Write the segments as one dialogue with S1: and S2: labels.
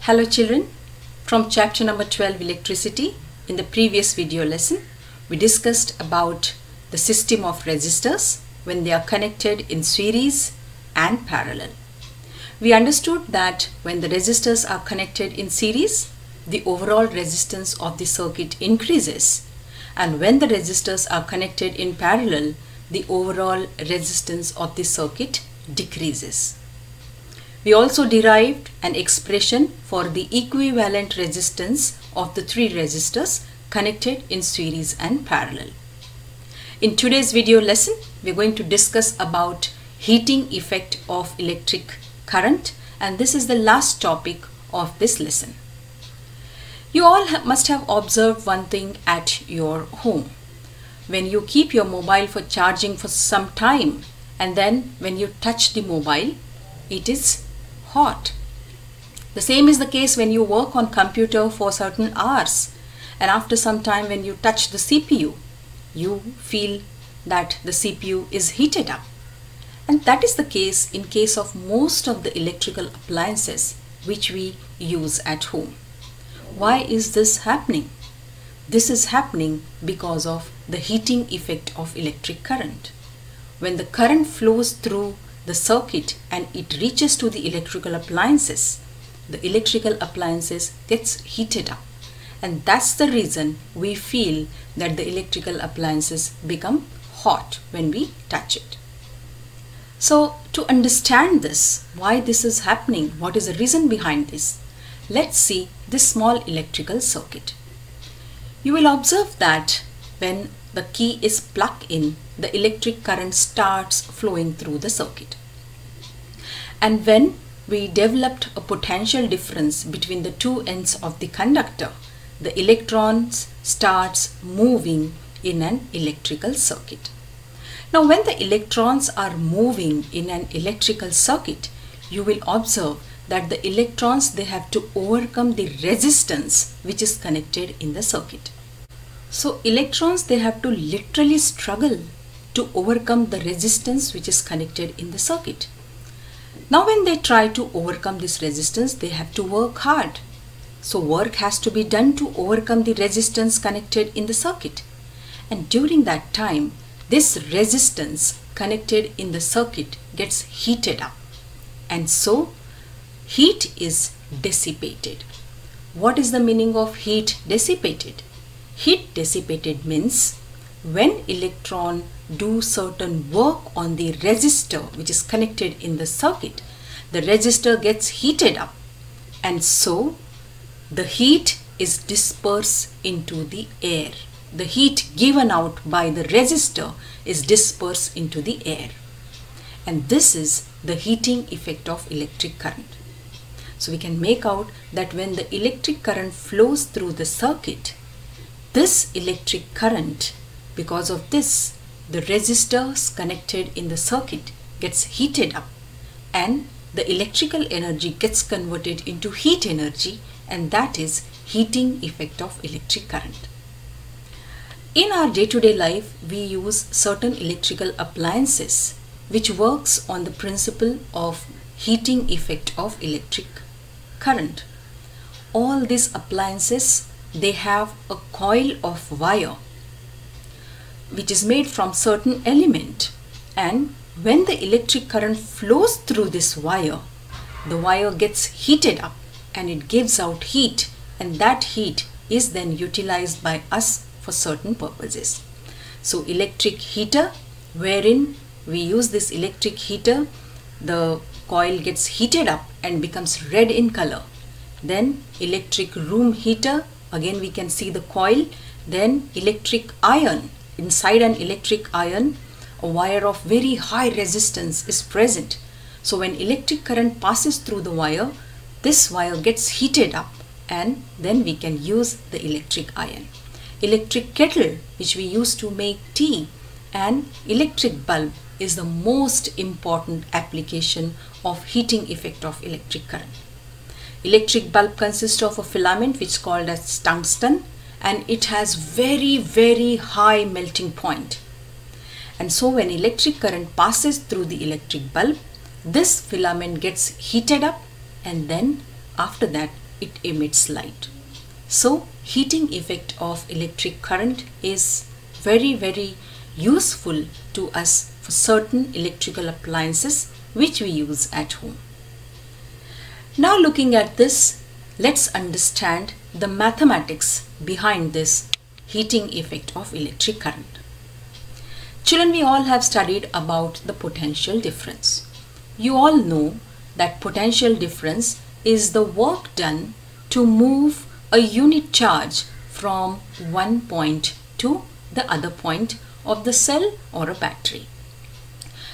S1: Hello children, from chapter number 12 electricity. In the previous video lesson we discussed about the system of resistors when they are connected in series and parallel. We understood that when the resistors are connected in series, the overall resistance of the circuit increases, and when the resistors are connected in parallel, the overall resistance of the circuit decreases. We also derived an expression for the equivalent resistance of the three resistors connected in series and parallel. In today's video lesson, we are going to discuss about heating effect of electric current, and this is the last topic of this lesson. You all must have observed one thing at your home. When you keep your mobile for charging for some time and then when you touch the mobile, it is hot. The same is the case when you work on computer for certain hours, and after some time when you touch the CPU, you feel that the CPU is heated up. And that is the case in case of most of the electrical appliances which we use at home. Why is this happening? This is happening because of the heating effect of electric current. When the current flows through the circuit and it reaches to the electrical appliances, the electrical appliances gets heated up, and that's the reason we feel that the electrical appliances become hot when we touch it. So to understand this, why this is happening, what is the reason behind this, let's see this small electrical circuit. You will observe that when the key is plugged in, the electric current starts flowing through the circuit. And when we developed a potential difference between the two ends of the conductor, the electrons starts moving in an electrical circuit. Now when the electrons are moving in an electrical circuit, you will observe that the electrons, they have to overcome the resistance which is connected in the circuit. So electrons, they have to literally struggle to overcome the resistance which is connected in the circuit. Now when they try to overcome this resistance, they have to work hard. So work has to be done to overcome the resistance connected in the circuit. And during that time, this resistance connected in the circuit gets heated up. And so heat is dissipated. What is the meaning of heat dissipated? Heat dissipated means when electron do certain work on the resistor which is connected in the circuit, the resistor gets heated up, and so the heat is dispersed into the air. The heat given out by the resistor is dispersed into the air, and this is the heating effect of electric current. So we can make out that when the electric current flows through the circuit, this electric current, because of this, the resistors connected in the circuit gets heated up, and the electrical energy gets converted into heat energy, and that is heating effect of electric current. In our day-to-day life, we use certain electrical appliances which works on the principle of heating effect of electric current. All these appliances, they have a coil of wire which is made from certain element, and when the electric current flows through this wire, the wire gets heated up and it gives out heat, and that heat is then utilized by us for certain purposes. So electric heater, wherein we use this electric heater, the coil gets heated up and becomes red in color. Then electric room heater, again we can see the coil. Then electric iron, inside an electric iron, a wire of very high resistance is present. So when electric current passes through the wire, this wire gets heated up, and then we can use the electric iron. Electric kettle, which we use to make tea, and electric bulb is the most important application of heating effect of electric current. Electric bulb consists of a filament which is called as tungsten, and it has very high melting point. And so when electric current passes through the electric bulb, this filament gets heated up, and then after that it emits light. So heating effect of electric current is very useful to us for certain electrical appliances which we use at home. Now looking at this, let's understand the mathematics behind this heating effect of electric current. Children, we all have studied about the potential difference. You all know that potential difference is the work done to move a unit charge from one point to the other point of the cell or a battery.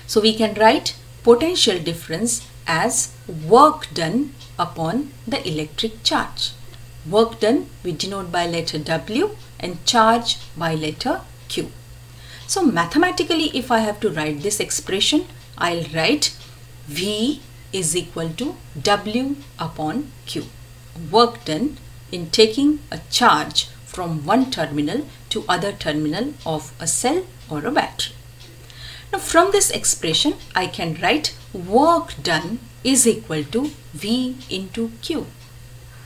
S1: So we can write potential difference as work done upon the electric charge. Work done we denote by letter W and charge by letter Q. So mathematically, if I have to write this expression, I'll write V is equal to W upon Q. Work done in taking a charge from one terminal to other terminal of a cell or a battery. Now from this expression, I can write work done is equal to V into Q.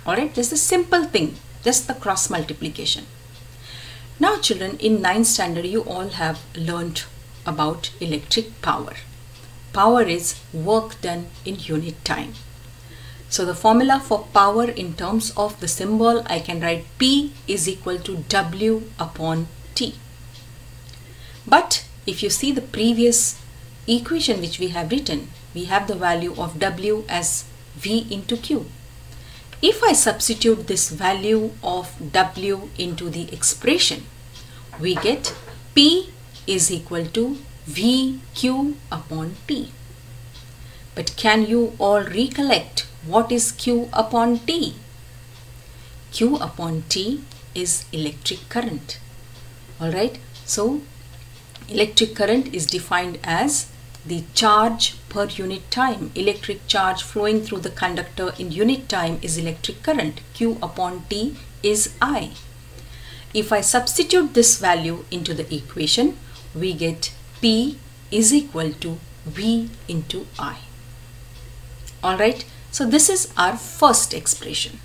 S1: Alright, this is a simple thing, just the cross multiplication. Now children, in 9th standard you all have learnt about electric power. Power is work done in unit time. So the formula for power in terms of the symbol, I can write P is equal to W upon T. But if you see the previous equation which we have written, we have the value of W as V into Q. If I substitute this value of W into the expression, we get P is equal to VQ upon P. But can you all recollect what is Q upon T? Q upon T is electric current. Alright, so electric current is defined as the charge per unit time. Electric charge flowing through the conductor in unit time is electric current. Q upon T is I. If I substitute this value into the equation, we get P is equal to V into I. Alright, so this is our first expression.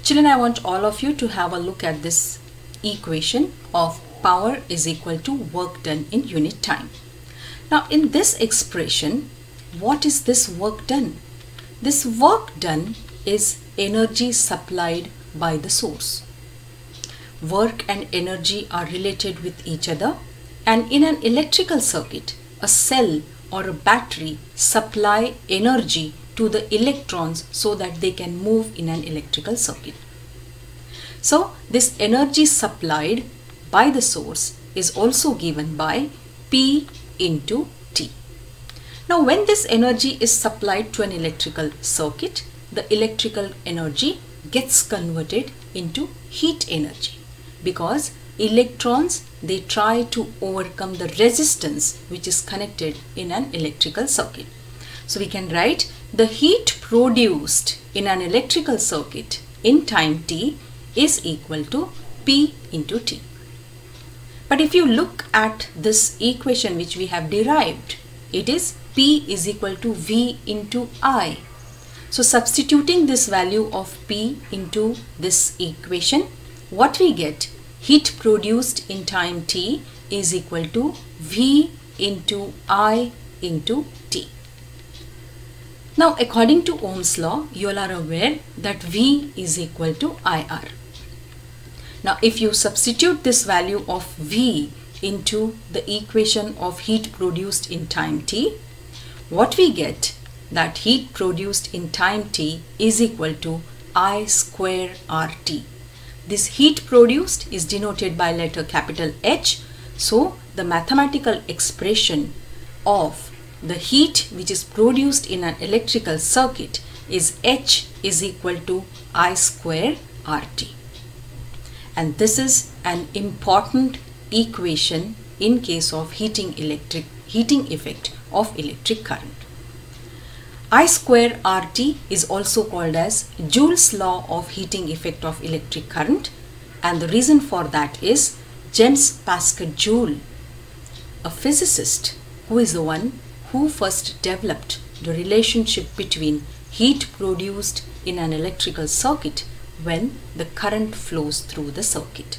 S1: Children, I want all of you to have a look at this equation of power is equal to work done in unit time. Now in this expression, what is this work done? This work done is energy supplied by the source. Work and energy are related with each other, and in an electrical circuit, a cell or a battery supply energy to the electrons so that they can move in an electrical circuit. So this energy supplied by the source is also given by P into T. Now when this energy is supplied to an electrical circuit, the electrical energy gets converted into heat energy, because electrons, they try to overcome the resistance which is connected in an electrical circuit. So we can write the heat produced in an electrical circuit in time t is equal to P into T. But if you look at this equation which we have derived, it is P is equal to V into I. So substituting this value of P into this equation, what we get, heat produced in time t is equal to V into I into T. Now according to Ohm's law, you all are aware that V is equal to IR. Now if you substitute this value of V into the equation of heat produced in time t, what we get, that heat produced in time t is equal to I square RT. This heat produced is denoted by letter capital H. So the mathematical expression of the heat which is produced in an electrical circuit is H is equal to I square RT. And this is an important equation in case of heating effect of electric current. I square RT is also called as Joule's law of heating effect of electric current, and the reason for that is James Pascal Joule, a physicist who is the one who first developed the relationship between heat produced in an electrical circuit when the current flows through the circuit.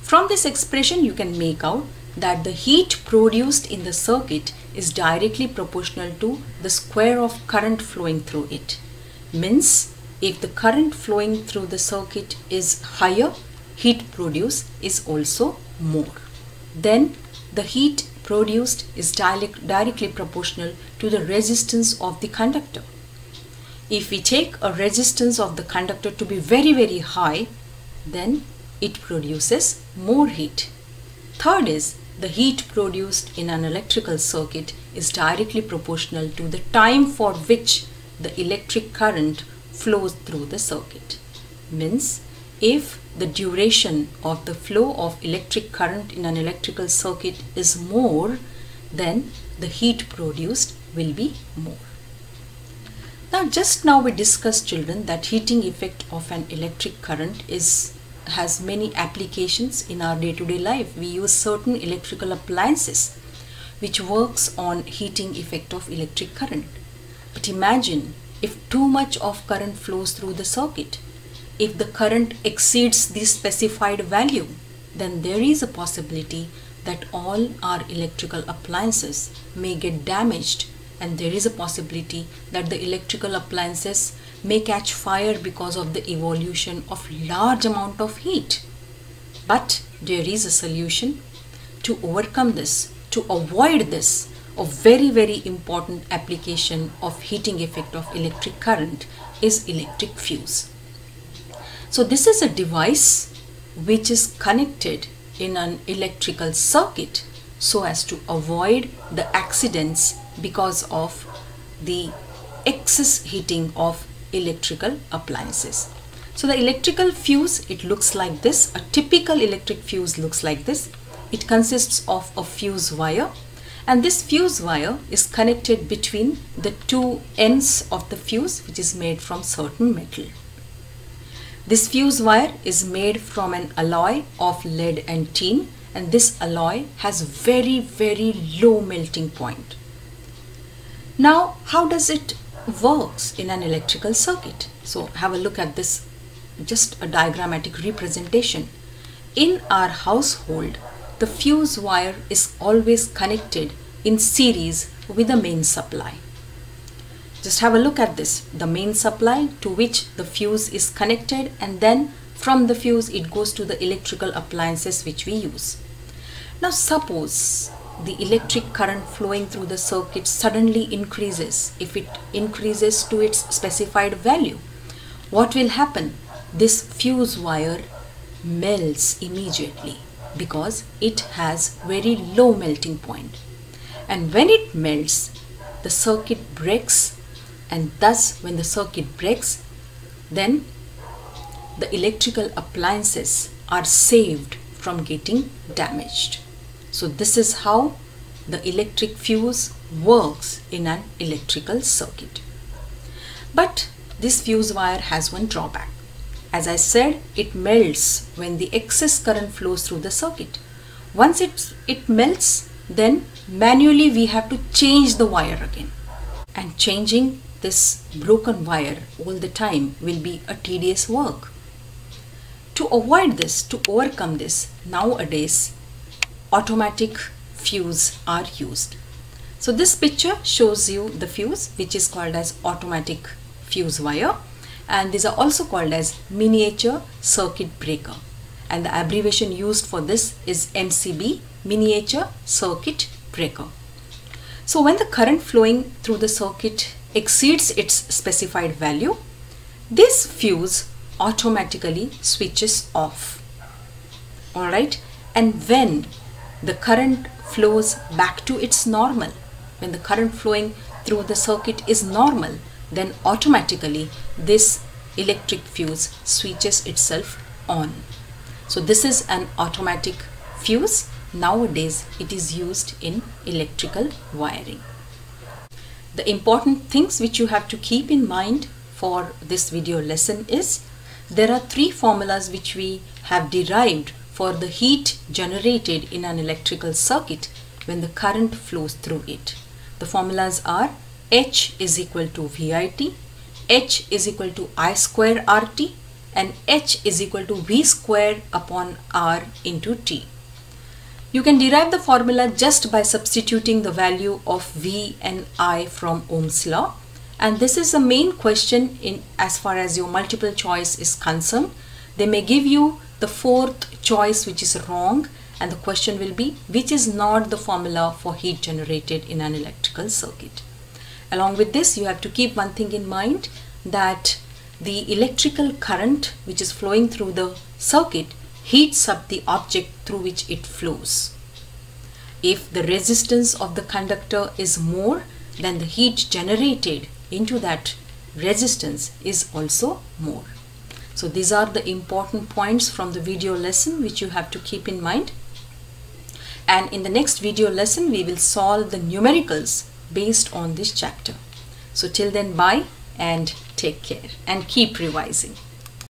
S1: From this expression you can make out that the heat produced in the circuit is directly proportional to the square of current flowing through it. Means if the current flowing through the circuit is higher, heat produced is also more. Then the heat produced is directly proportional to the resistance of the conductor. If we take a resistance of the conductor to be very high, then it produces more heat. Third is the heat produced in an electrical circuit is directly proportional to the time for which the electric current flows through the circuit. Means if the duration of the flow of electric current in an electrical circuit is more, then the heat produced will be more. Now just now we discussed, children, that heating effect of an electric current has many applications in our day-to-day life. We use certain electrical appliances which works on heating effect of electric current. But imagine if too much of current flows through the circuit. If the current exceeds the specified value, then there is a possibility that all our electrical appliances may get damaged, and there is a possibility that the electrical appliances may catch fire because of the evolution of large amount of heat. But there is a solution to overcome this, to avoid this. A very important application of heating effect of electric current is electric fuse. So this is a device which is connected in an electrical circuit so as to avoid the accidents because of the excess heating of electrical appliances. So the electrical fuse, it looks like this. A typical electric fuse looks like this. It consists of a fuse wire, and this fuse wire is connected between the two ends of the fuse, which is made from certain metal. This fuse wire is made from an alloy of lead and tin, and this alloy has very low melting point. Now how does it works in an electrical circuit? So have a look at this, just a diagrammatic representation. In our household, the fuse wire is always connected in series with the main supply. Just have a look at this, the main supply to which the fuse is connected, and then from the fuse it goes to the electrical appliances which we use. Now suppose the electric current flowing through the circuit suddenly increases. If it increases to its specified value, what will happen? This fuse wire melts immediately because it has very low melting point. And when it melts, the circuit breaks, and thus when the circuit breaks, then the electrical appliances are saved from getting damaged. So this is how the electric fuse works in an electrical circuit. But this fuse wire has one drawback. As I said, it melts when the excess current flows through the circuit. Once it melts, then manually we have to change the wire again. And changing this broken wire all the time will be a tedious work. To avoid this, to overcome this, nowadays automatic fuse are used. So this picture shows you the fuse, which is called as automatic fuse wire, and these are also called as miniature circuit breaker, and the abbreviation used for this is MCB, miniature circuit breaker. So when the current flowing through the circuit exceeds its specified value, this fuse automatically switches off. Alright, and when the current flows back to its normal, when the current flowing through the circuit is normal, then automatically this electric fuse switches itself on. So this is an automatic fuse. Nowadays it is used in electrical wiring. The important things which you have to keep in mind for this video lesson is there are three formulas which we have derived for the heat generated in an electrical circuit when the current flows through it. The formulas are H is equal to VIT, H is equal to I square RT and H is equal to V square upon R into T. You can derive the formula just by substituting the value of V and I from Ohm's law, and this is the main question in as far as your multiple choice is concerned. They may give you the fourth choice which is wrong, and the question will be which is not the formula for heat generated in an electrical circuit. Along with this, you have to keep one thing in mind, that the electrical current which is flowing through the circuit heats up the object through which it flows. If the resistance of the conductor is more, then the heat generated into that resistance is also more. So these are the important points from the video lesson which you have to keep in mind. And in the next video lesson, we will solve the numericals based on this chapter. So till then, bye and take care and keep revising.